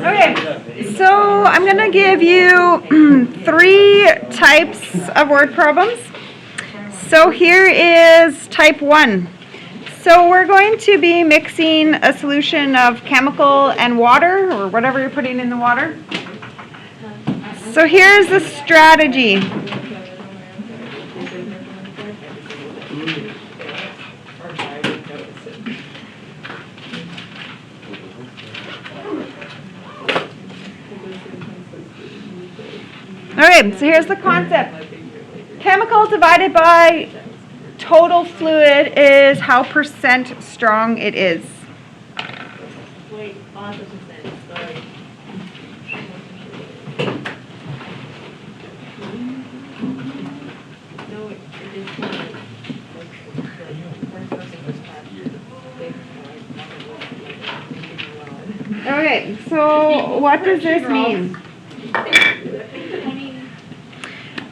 Okay, so I'm going to give you 3 types of word problems. So here is type 1. So we're going to be mixing a solution of chemical and water, or whatever you're putting in the water. So here's the strategy. Okay, so here's the concept. Chemical divided by total fluid is how % strong it is. Wait, on the percent, sorry. No, it is not. Okay, so what does this mean?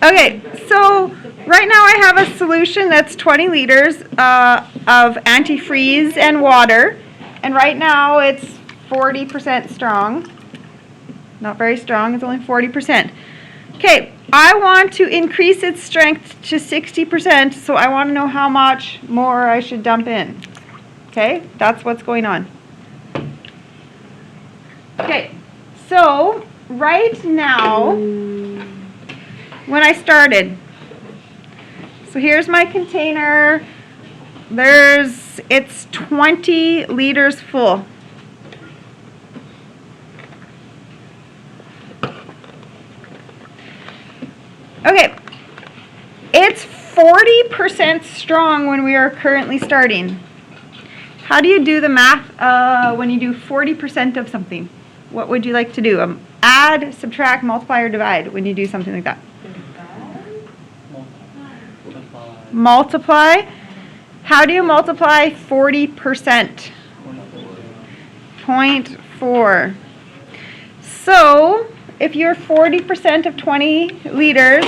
Okay, so right now I have a solution that's 20 liters of antifreeze and water, and right now it's 40% strong. Not very strong, it's only 40%. Okay, I want to increase its strength to 60%, so I want to know how much more I should dump in. Okay, that's what's going on. Okay, so right now, when I started, so here's my container, it's 20 liters full. Okay, it's 40% strong when we are currently starting. How do you do the math when you do 40% of something? What would you like to do? Add, subtract, multiply, or divide when you do something like that? Multiply. How do you multiply 40%? 0.4. So, if you're 40% of 20 liters,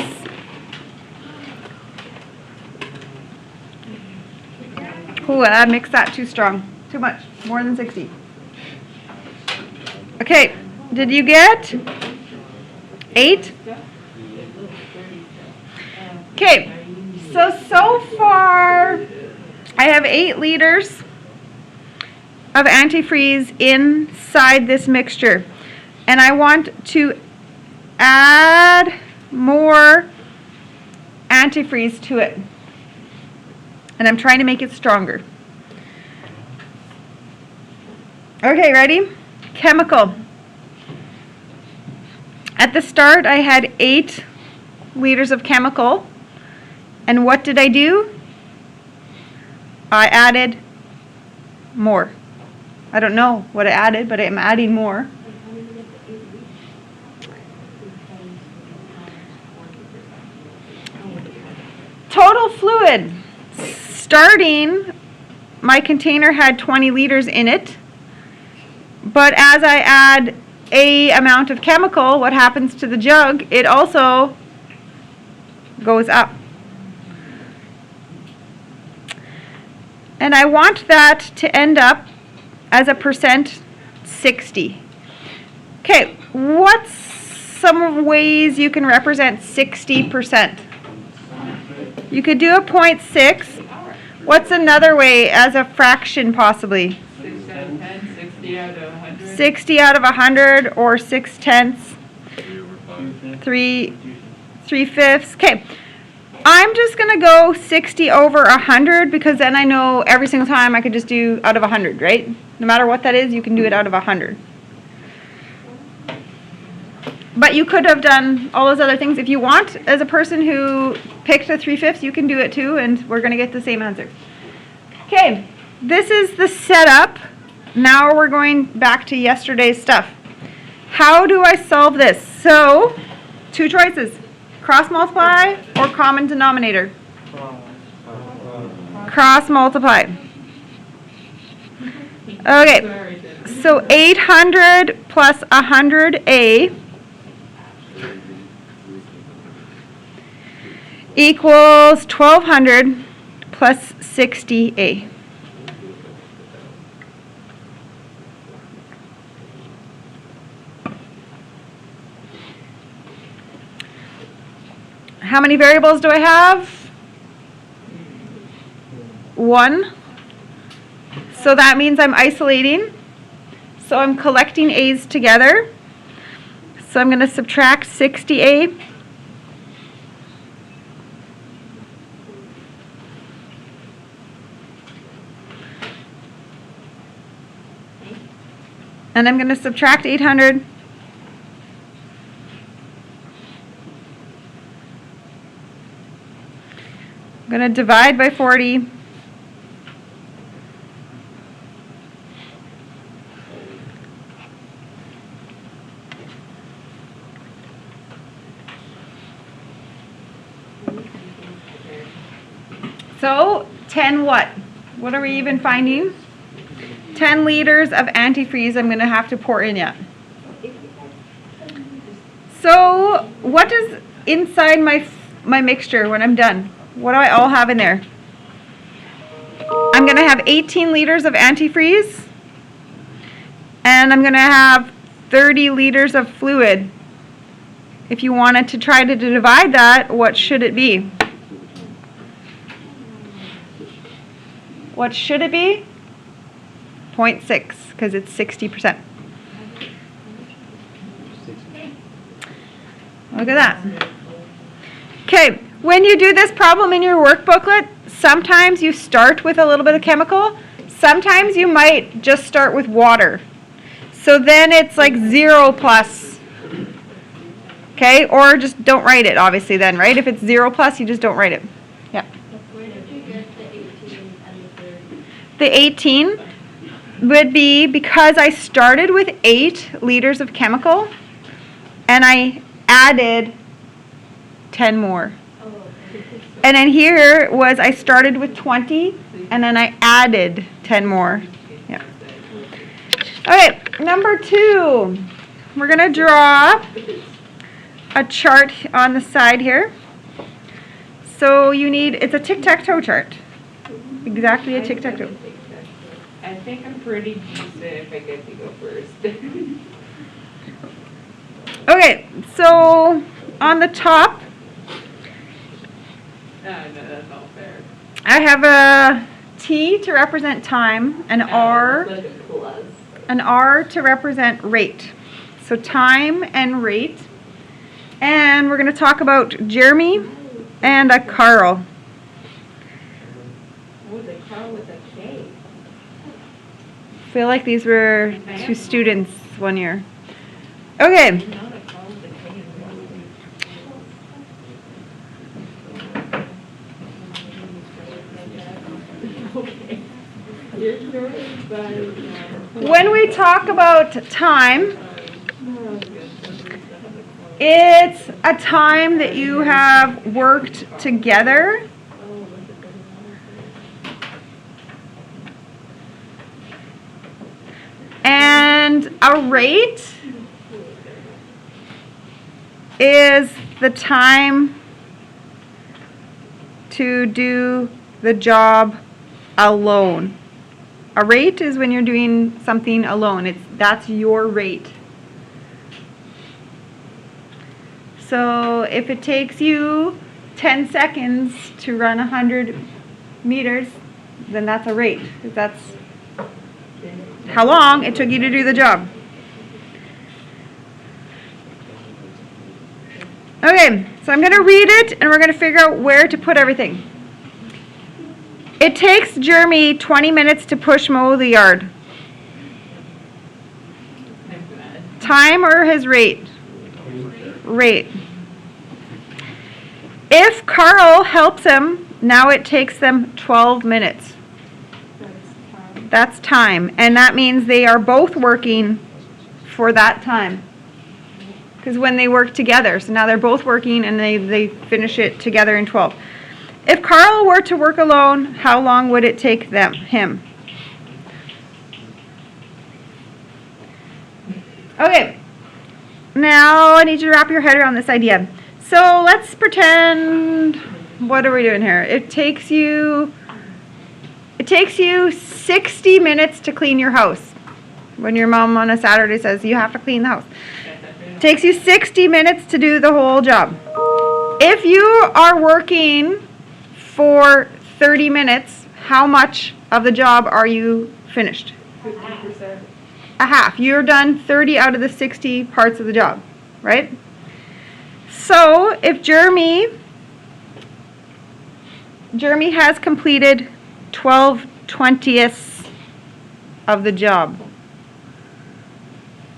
ooh, I mixed that too strong. Too much. More than 60. Okay, did you get 8? Okay, so far I have 8 liters of antifreeze inside this mixture. And I want to add more antifreeze to it. And I'm trying to make it stronger. Okay, ready? Chemical. At the start, I had 8 liters of chemical. And what did I do? I added more. I don't know what I added, but I'm adding more. Total fluid. Starting, my container had 20 liters in it. But as I add a amount of chemical, what happens to the jug? It also goes up. And I want that to end up as a % 60. Okay, what's some ways you can represent 60%? You could do a 0.6. What's another way as a fraction possibly? 6 out of 10, 60 out of 100. 60 out of 100 or 6/10. 3/5. Okay. I'm just going to go 60 over 100 because then I know every single time I could just do out of 100, right? No matter what that is, you can do it out of 100. But you could have done all those other things if you want. As a person who picked a 3/5, you can do it too, and we're going to get the same answer. Okay, this is the setup. Now we're going back to yesterday's stuff. How do I solve this? So, 2 choices. Cross multiply or common denominator? Cross multiply. Okay, so 800 plus 100A equals 1200 plus 60A. How many variables do I have? 1. So that means I'm isolating. So I'm collecting A's together. So I'm going to subtract 60A. And I'm going to subtract 800. I'm going to divide by 40. So 10 what? What are we even finding? 10 liters of antifreeze I'm going to have to pour in yet. So what is inside my mixture when I'm done? What do I all have in there? I'm going to have 18 liters of antifreeze. And I'm going to have 30 liters of fluid. If you wanted to try to divide that, what should it be? What should it be? 0.6, because it's 60%. Look at that. Okay, when you do this problem in your work booklet, sometimes you start with a little bit of chemical. Sometimes you might just start with water. So then it's like 0 plus. Okay, or just don't write it, obviously, then, right? If it's 0 plus, you just don't write it. Yeah. Where did you get the 18 and the 30? The 18 would be because I started with 8 liters of chemical and I added 10 more. Oh, okay. And then here was I started with 20 and then I added 10 more. Yeah. Okay, number 2. We're going to draw a chart on the side here. So you need, it's a tic-tac-toe chart. Exactly a tic-tac-toe. I think I'm pretty decent if I get to go first. Okay, so on the top, No, that's all fair. I have a T to represent time, an R Like a plus. to represent rate. So time and rate. And we're going to talk about Jeremy and a Carl. Oh, the car with a K. I feel like these were 2 students one year. Okay. Not a car with a K in Okay. You're correct, but, When we talk about time, it's a time that you have worked together. And a rate is the time to do the job alone. A rate is when you're doing something alone. That's your rate. So if it takes you 10 seconds to run 100 meters, then that's a rate. That's how long it took you to do the job. Okay, so I'm going to read it and we're going to figure out where to put everything. It takes Jeremy 20 minutes to push mow the yard. Time or his rate? Rate. If Carl helps him, now it takes them 12 minutes. That's time. And that means they are both working for that time. Because when they work together, so now they're both working and they finish it together in 12. If Carl were to work alone, how long would it take him? Okay. Now I need you to wrap your head around this idea. So let's pretend, what are we doing here? It takes you 60 minutes to clean your house. When your mom on a Saturday says you have to clean the house. It takes you 60 minutes to do the whole job. If you are working for 30 minutes, how much of the job are you finished? 50%. A half. You're done 30 out of the 60 parts of the job, right? So if Jeremy has completed 12/20ths of the job.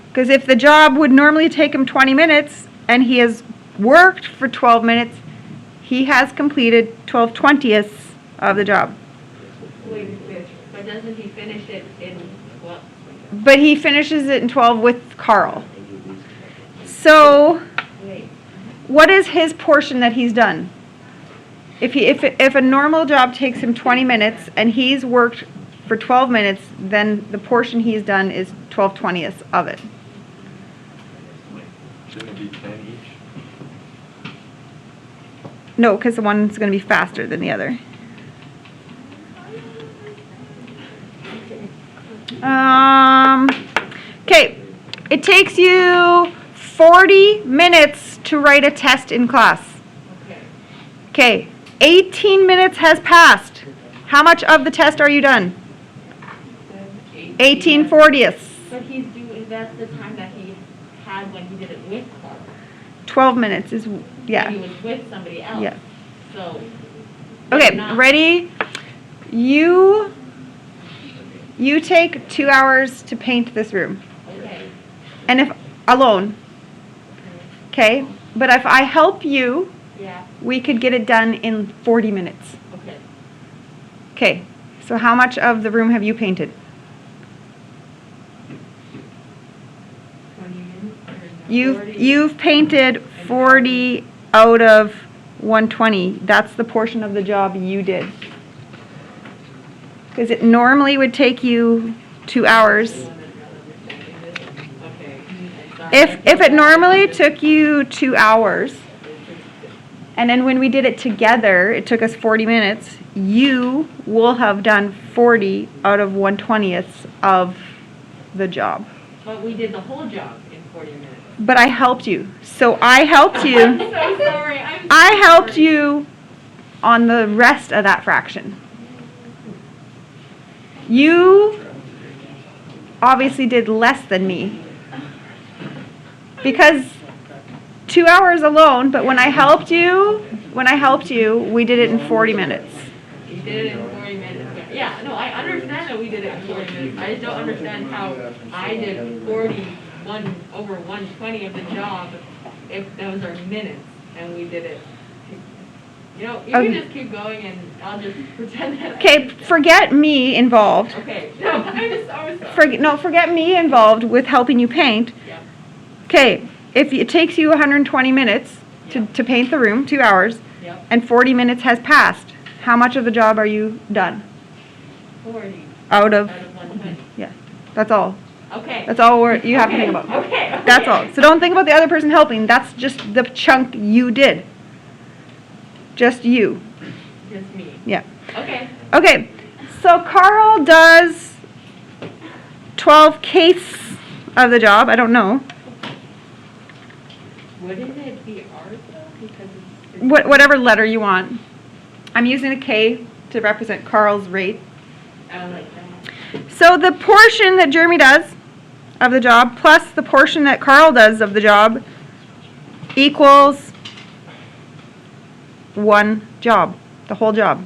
Because if the job would normally take him 20 minutes and he has worked for 12 minutes, he has completed 12/20ths of the job. But doesn't he finish it in, well, But he finishes it in 12 with Carl. So wait, what is his portion that he's done? If a normal job takes him 20 minutes and he's worked for 12 minutes, then the portion he's done is 12/20ths of it. Shouldn't it be 10 each? No, because the one's going to be faster than the other. Okay, it takes you 40 minutes to write a test in class. okay. Okay, 18 minutes has passed. How much of the test are you done? 18/40ths. But he's doing, that's the time that he had when he did it with Clark. 12 minutes is, When yeah. he was with somebody else. Yeah. So. Okay, not- ready? You take 2 hours to paint this room. Okay. And if, alone, okay? But if I help you, Yeah, we could get it done in 40 minutes. okay. Okay, so how much of the room have you painted? 20 minutes or You've 40? you've painted 40 out of 120. That's the portion of the job you did. Because it normally would take you 2 hours. Okay. If it normally took you 2 hours, and then when we did it together, it took us 40 minutes, you will have done 40 out of 1/20ths of the job. But we did the whole job in 40 minutes. But I helped you. So I helped I'm you. so sorry, I'm so I helped sorry. you on the rest of that fraction. You obviously did less than me. Because 2 hours alone, but when I helped you, we did it in 40 minutes. We did it in 40 minutes. Yeah, no, I understand that we did it in 40 minutes. I just don't understand how I did 41 over 120 of the job if those are minutes and we did it. You know, you Okay. can just keep going and I'll just pretend that. Okay, forget me involved. Okay, no, I'm sorry. Forget me involved with helping you paint. Yeah, Okay, if it takes you 120 minutes to paint the room, 2 hours, yep, and 40 minutes has passed, how much of the job are you done? 40 Out of, out of 120. yeah, that's all. Okay. That's all you have to think about. Okay. That's all. So don't think about the other person helping. That's just the chunk you did. Just you. Just me. Yeah. Okay. Okay. So Carl does 12/8 of the job. I don't know. Wouldn't it be ours though? Because it's. Whatever letter you want. I'm using a K to represent Carl's rate. I like that. So the portion that Jeremy does of the job plus the portion that Carl does of the job equals one job, the whole job.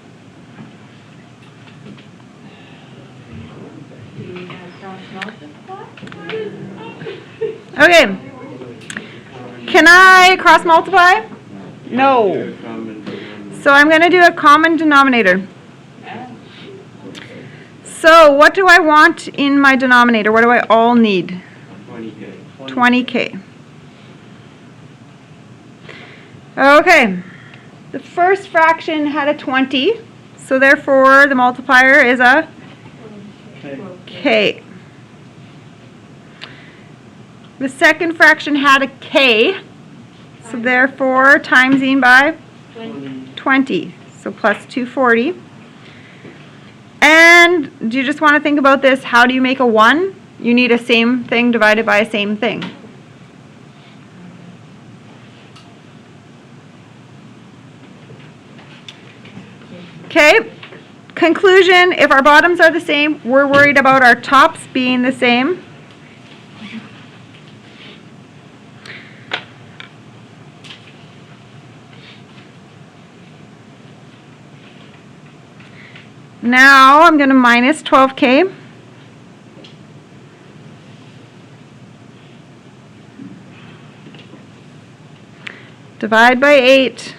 Do we have cross multiply? Okay. Can I cross multiply? No. So I'm going to do a common denominator. So what do I want in my denominator? What do I all need? 20K. 20K. Okay. The first fraction had a 20, so therefore the multiplier is a K. The second fraction had a K, so therefore timesing by 20, so plus 240. And do you just want to think about this? How do you make a 1? You need a same thing divided by a same thing. Okay, conclusion, if our bottoms are the same, we're worried about our tops being the same. Now I'm going to minus 12K. Divide by 8.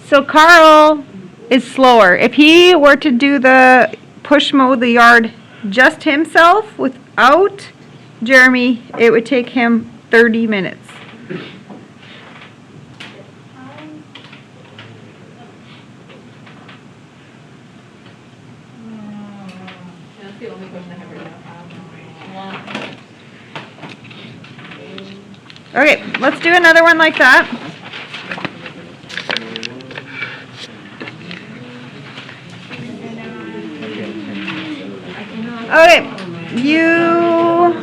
So Carl is slower. If he were to do the push mow the yard just himself without Jeremy, it would take him 30 minutes. That's the only question I have right now. Okay, let's do another one like that. Okay, you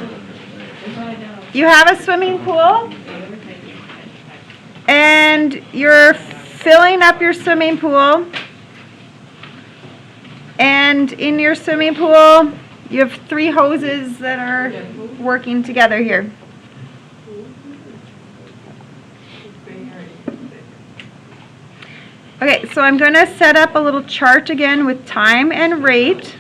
have a swimming pool and you're filling up your swimming pool, and in your swimming pool you have 3 hoses that are working together here. Okay, so I'm going to set up a little chart again with time and rate.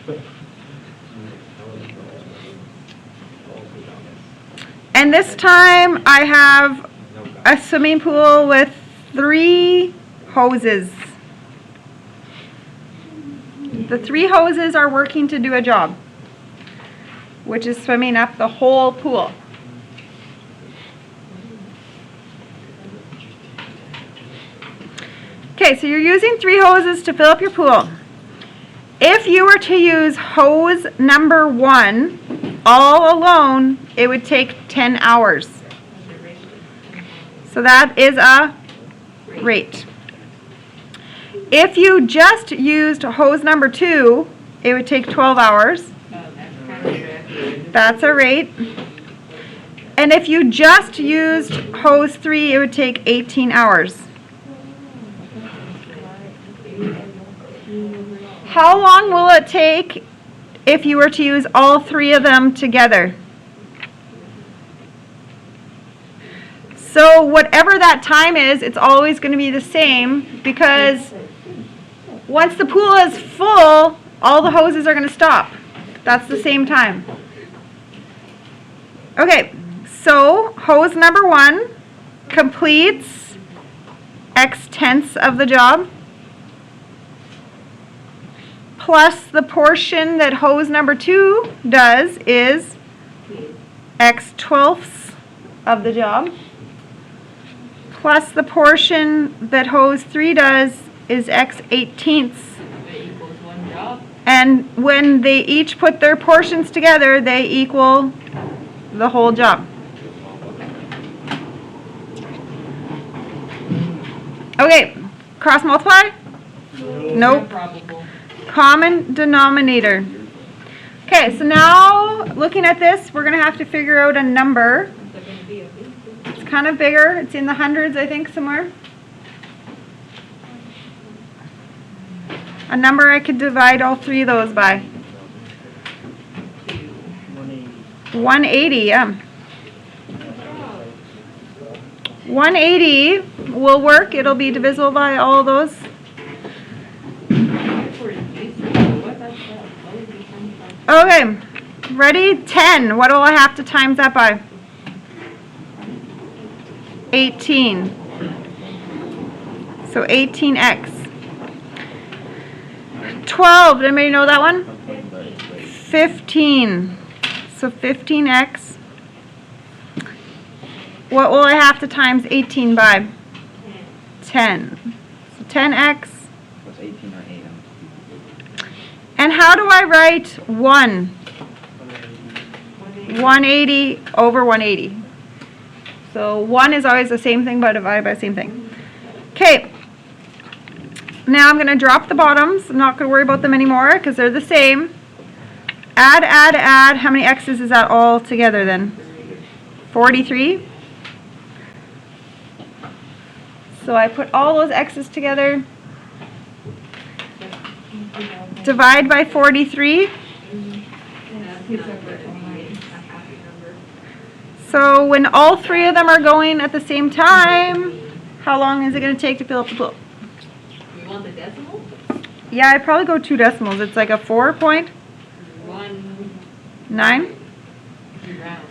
And this time I have a swimming pool with 3 hoses. The 3 hoses are working to do a job, which is swimming up the whole pool. Okay, so you're using 3 hoses to fill up your pool. If you were to use hose number 1 all alone, it would take 10 hours. So that is a rate. If you just used hose number 2, it would take 12 hours. That's a rate. And if you just used hose 3, it would take 18 hours. How long will it take if you were to use all 3 of them together? So whatever that time is, it's always going to be the same, because once the pool is full, all the hoses are going to stop. That's the same time. Okay, so hose number 1 completes X tenths of the job, plus the portion that hose number 2 does is X twelfths of the job, plus the portion that hose 3 does is X 18ths. That equals 1 job. And when they each put their portions together, they equal the whole job. Okay, cross multiply? Nope. Improbable. Common denominator. Okay, so now looking at this, we're going to have to figure out a number. Is that gonna be a big thing? It's kind of bigger. It's in the hundreds, I think, somewhere. A number I could divide all 3 of those by. 180, yeah. 180 will work. It'll be divisible by all those. Okay, ready? 10. What will I have to times that by? 18. So 18x. 12. Did anybody know that one? 15. So 15x. What will I have to times 18 by? 10. So 10x. What's 18 or 8? And how do I write 1? 180 over 180. So 1 is always the same thing, but divided by the same thing. Okay. Now I'm going to drop the bottoms. I'm not going to worry about them anymore because they're the same. Add, add, add. How many x's is that all together then? 43. So I put all those x's together. Divide by 43. So when all three of them are going at the same time, how long is it going to take to fill up the book? You want the decimal? Yeah, I'd probably go 2 decimals. It's like a 4.9. 1 round.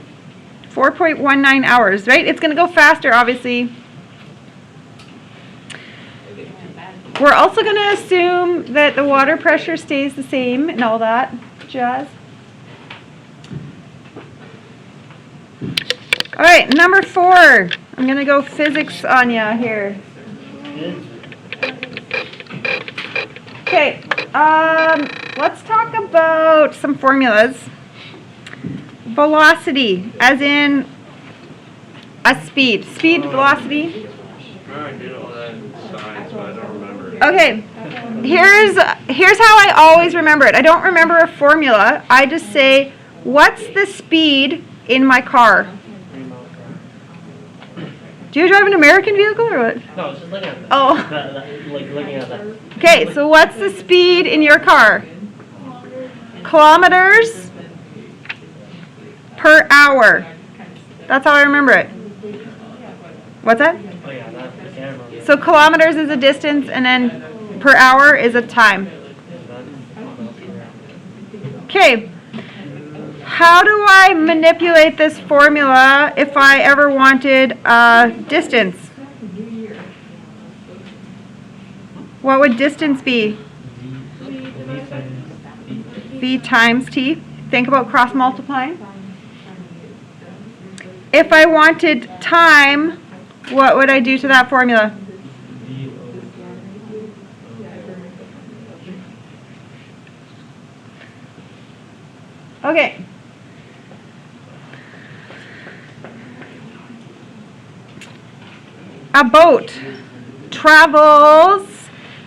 4.19 hours, right? It's going to go faster, obviously. We're also going to assume that the water pressure stays the same and all that jazz. All right, number 4. I'm going to go physics on ya here. Okay, let's talk about some formulas. Velocity, as in a speed. Speed, velocity. I did all that in science, but I don't remember it. Okay, here's how I always remember it. I don't remember a formula. I just say, what's the speed in my car? Do you drive an American vehicle or what? No, just looking at that. Oh. Like looking at that. Okay, so what's the speed in your car? Kilometers per hour. That's how I remember it. What's that? Oh yeah, that I can't remember. So kilometers is a distance and then per hour is a time. Okay. How do I manipulate this formula if I ever wanted a distance? What would distance be? V times t. Think about cross multiplying. If I wanted time, what would I do to that formula? Okay. A boat travels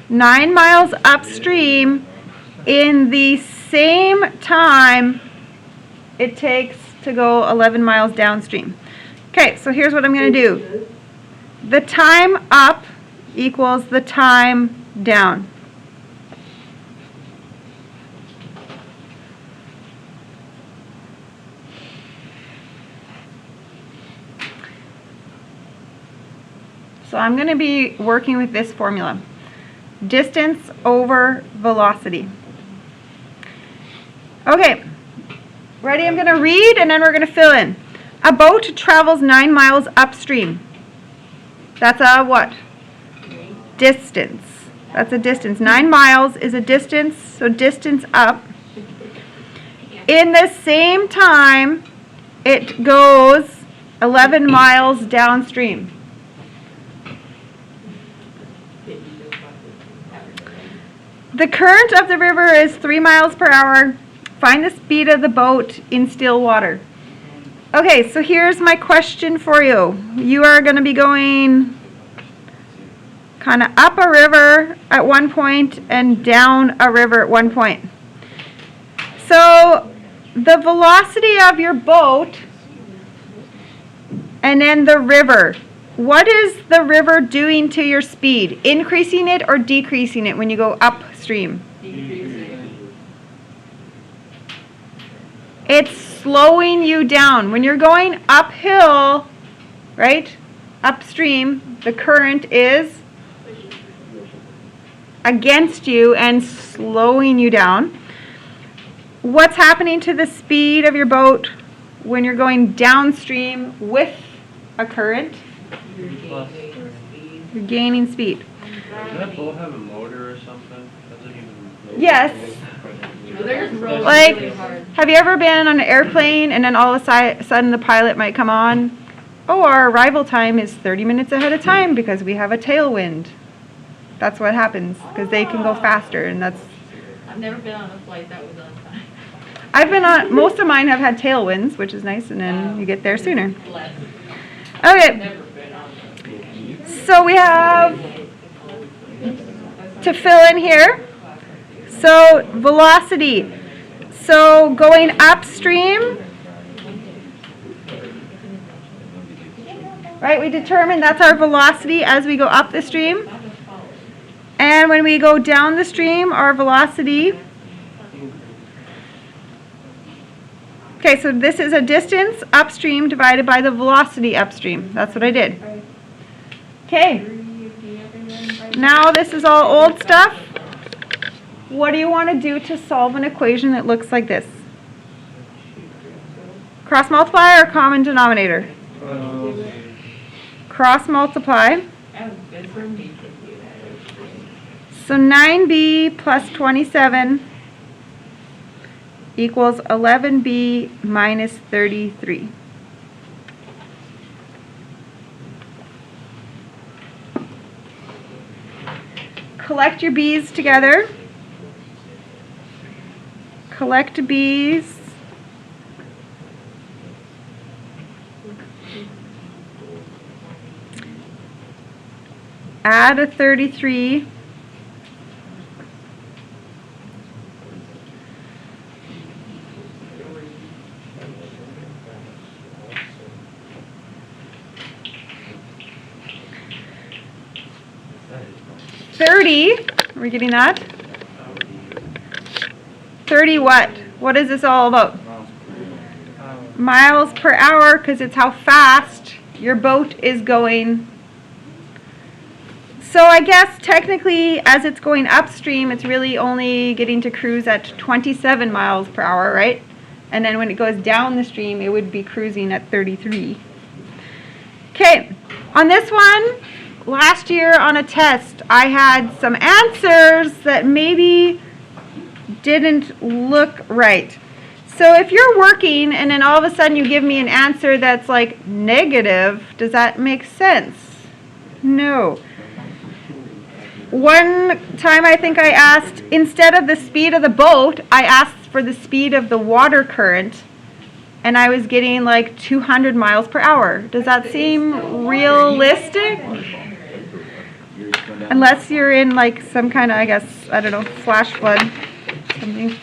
9 miles upstream in the same time it takes to go 11 miles downstream. Okay, so here's what I'm going to do. The time up equals the time down. So I'm going to be working with this formula. Distance over velocity. Okay, ready? I'm going to read and then we're going to fill in. A boat travels 9 miles upstream. That's a what? Distance. That's a distance. 9 miles is a distance, so distance up. In the same time, it goes 11 miles downstream. The current of the river is 3 miles per hour. Find the speed of the boat in still water. Okay, so here's my question for you. You are going to be going kind of up a river at one point and down a river at one point. So the velocity of your boat and then the river. What is the river doing to your speed? Increasing it or decreasing it when you go upstream? Decreasing. It's slowing you down. When you're going uphill, right, upstream, the current is against you and slowing you down. What's happening to the speed of your boat when you're going downstream with a current? You're gaining speed. Does that boat have a motor or something? Doesn't even. Yes. Well, there's roads Like, really hard. have you ever been on an airplane and then all of a sudden the pilot might come on? Oh, our arrival time is 30 minutes ahead of time because we have a tailwind. That's what happens because they can go faster, and that's. I've never been on a flight that was on time. I've been on. Most of mine have had tailwinds, which is nice, and then you get there sooner. Bless. Okay. Never been on. So we have to fill in here. So velocity. So going upstream, right, we determined that's our velocity as we go up the stream. And when we go down the stream, our velocity. Okay, so this is a distance upstream divided by the velocity upstream. That's what I did. Okay. Now this is all old stuff. What do you want to do to solve an equation that looks like this? Cross multiply or common denominator? Cross multiply. Oh, good for me to do that. So 9b plus 27 equals 11b minus 33. Collect your b's together. Collect b's. Add a 33. Are we getting that? 30 what? What is this all about? Miles per hour, because it's how fast your boat is going. So I guess technically as it's going upstream, it's really only getting to cruise at 27 miles per hour, right? And then when it goes down the stream, it would be cruising at 33. Okay, on this one, last year on a test, I had some answers that maybe didn't look right. So if you're working and then all of a sudden you give me an answer that's like negative, does that make sense? No. One time I think I asked, instead of the speed of the boat, I asked for the speed of the water current, and I was getting like 200 miles per hour. Does that seem realistic? Unless you're in like some kind of, I guess, I don't know, flash flood, something.